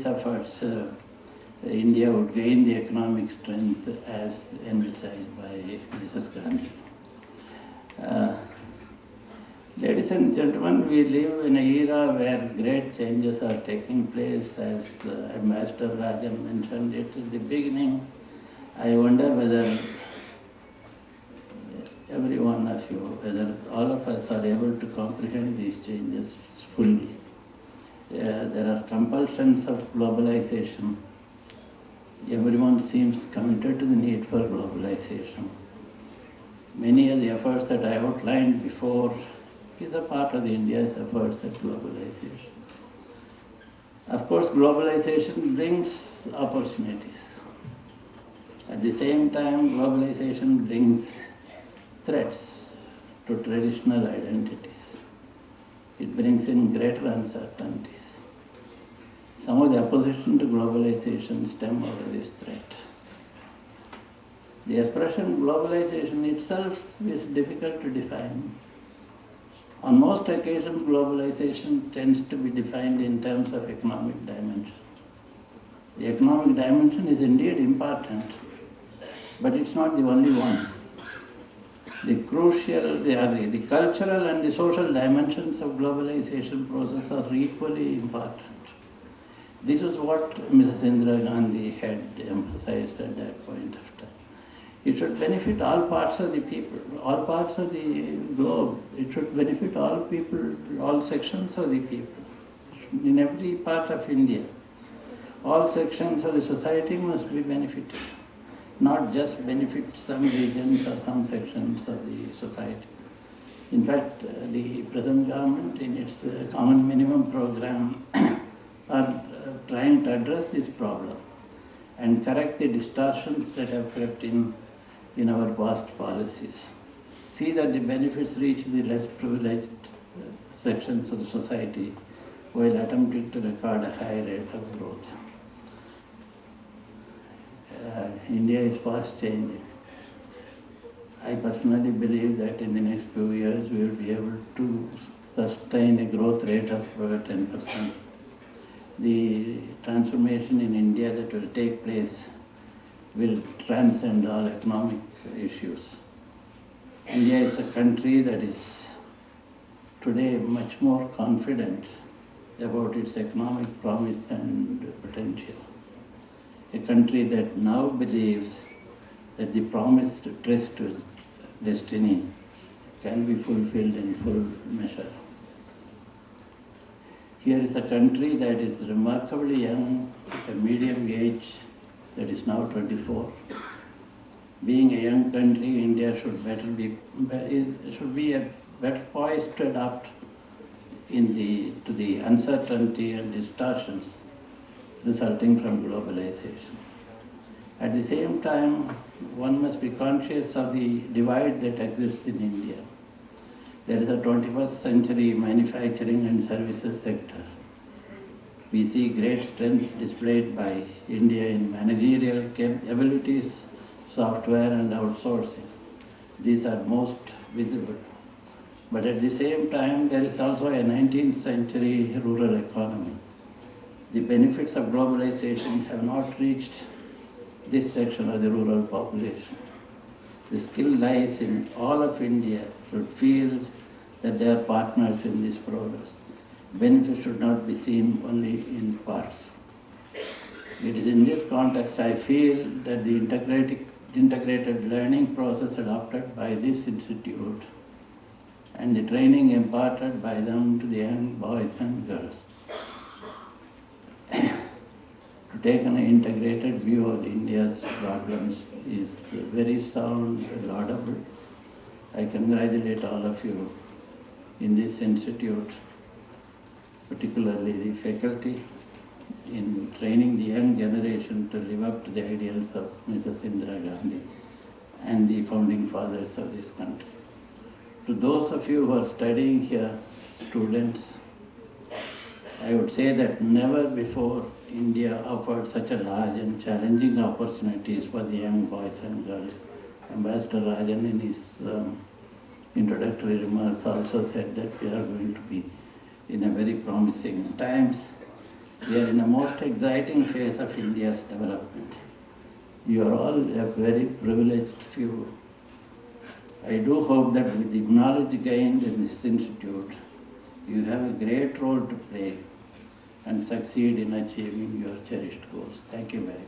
these efforts, India would gain the economic strength as emphasized by Mrs. Gandhi. Ladies and gentlemen, we live in an era where great changes are taking place, as Ambassador Rajan mentioned it at the beginning. I wonder whether every one of you, whether all of us are able to comprehend these changes fully. There are compulsions of globalization. Everyone seems committed to the need for globalization. Many of the efforts that I outlined before is a part of India's efforts at globalization. Of course, globalization brings opportunities. At the same time, globalization brings threats to traditional identities. It brings in greater uncertainties. Some of the opposition to globalization stem out of this threat. The expression globalization itself is difficult to define. On most occasions, globalization tends to be defined in terms of economic dimension. The economic dimension is indeed important, but it's not the only one. The crucial, the cultural and the social dimensions of globalization process are equally important. This is what Mrs. Indira Gandhi had emphasized at that point of time. It should benefit all parts of the people, all parts of the globe. It should benefit all people, all sections of the people, in every part of India. All sections of the society must be benefited, not just benefit some regions or some sections of the society. In fact, the present government in its common minimum program are trying to address this problem and correct the distortions that have crept in our past policies. See that the benefits reach the less privileged sections of the society while attempting to record a high rate of growth. India is fast changing. I personally believe that in the next few years we will be able to sustain a growth rate of 10%. The transformation in India that will take place will transcend all economic issues. India is a country that is today much more confident about its economic promise and potential. A country that now believes that the promised tryst with destiny can be fulfilled in full measure. Here is a country that is remarkably young, with a medium age that is now 24. Being a young country, India should be a better poised to adapt to the uncertainty and distortions resulting from globalization. At the same time, one must be conscious of the divide that exists in India. There is a 21st century manufacturing and services sector. We see great strength displayed by India in managerial abilities, software and outsourcing. These are most visible. But at the same time, there is also a 19th century rural economy. The benefits of globalization have not reached this section of the rural population. The skill lies in all of India should feel that they are partners in this progress. Benefits should not be seen only in parts. It is in this context I feel that the integrated learning process adopted by this institute and the training imparted by them to the young boys and girls to take an integrated view of India's problems is very sound and laudable. I congratulate all of you in this institute, particularly the faculty, in training the young generation to live up to the ideals of Mrs. Indira Gandhi and the founding fathers of this country. To those of you who are studying here, students, I would say that never before India offered such a large and challenging opportunities for the young boys and girls. Ambassador Rajan in his introductory remarks also said that we are going to be in a very promising times. We are in a most exciting phase of India's development. You are all a very privileged few. I do hope that with the knowledge gained in this institute, you have a great role to play and succeed in achieving your cherished goals. Thank you very much.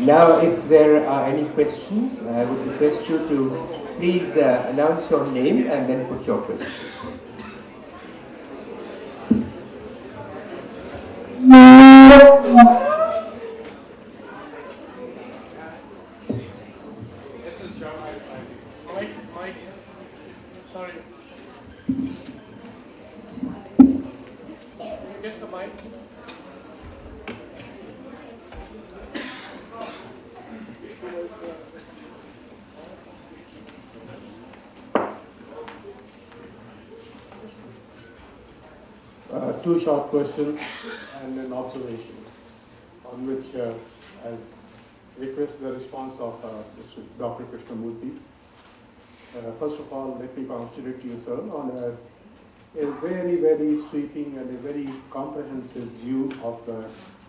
Now, if there are any questions, I would request you to please announce your name and then put your question. This is John. Mike. Sorry. Get the mic. Two short questions and an observation on which I request the response of Dr. Krishnamurthy. First of all, let me congratulate you, sir, on a very, very sweeping and a very comprehensive view of the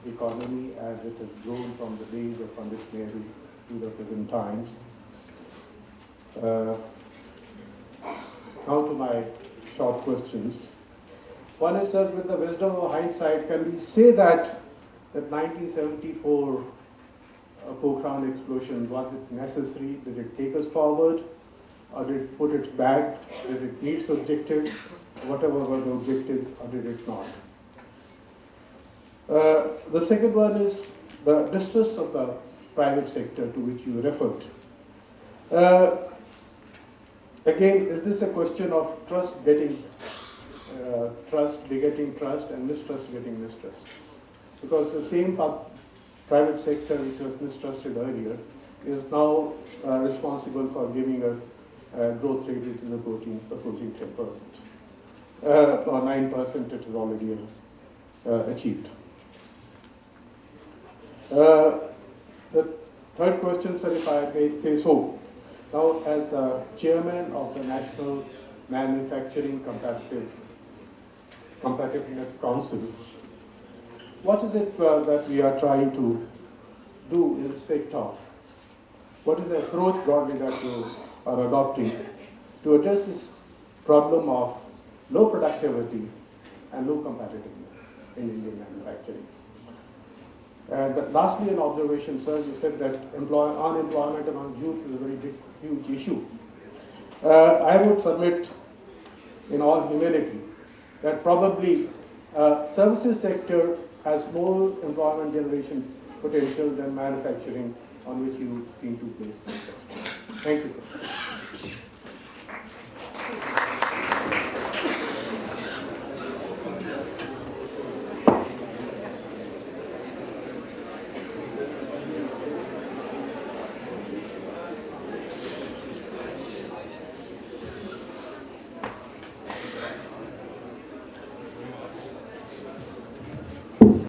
economy as it has grown from the days of Pandit Nehru to the present times. Now to my short questions. One is, sir, with the wisdom of hindsight, can we say that the 1974 Pokhran explosion, was it necessary? Did it take us forward? Or did it put it back? Did it meet the objectives? Whatever were the objectives, or did it not? The second one is the distrust of the private sector to which you referred. Again, is this a question of trust getting trust begetting trust and mistrust getting mistrust? Because the same private sector which was mistrusted earlier is now responsible for giving us growth rate which is approaching 10%. Or 9% it is already achieved. The third question, sir, if I may say so. Now, as chairman of the National Manufacturing Competitiveness Council, what is it that we are trying to do in respect of? What is the approach broadly that you are adopting to address this problem of low productivity and low competitiveness in Indian manufacturing? And lastly, an observation, sir, you said that unemployment among youth is a very big, huge issue. I would submit in all humility that probably services sector has more employment generation potential than manufacturing, on which you seem to place. Thank you, sir.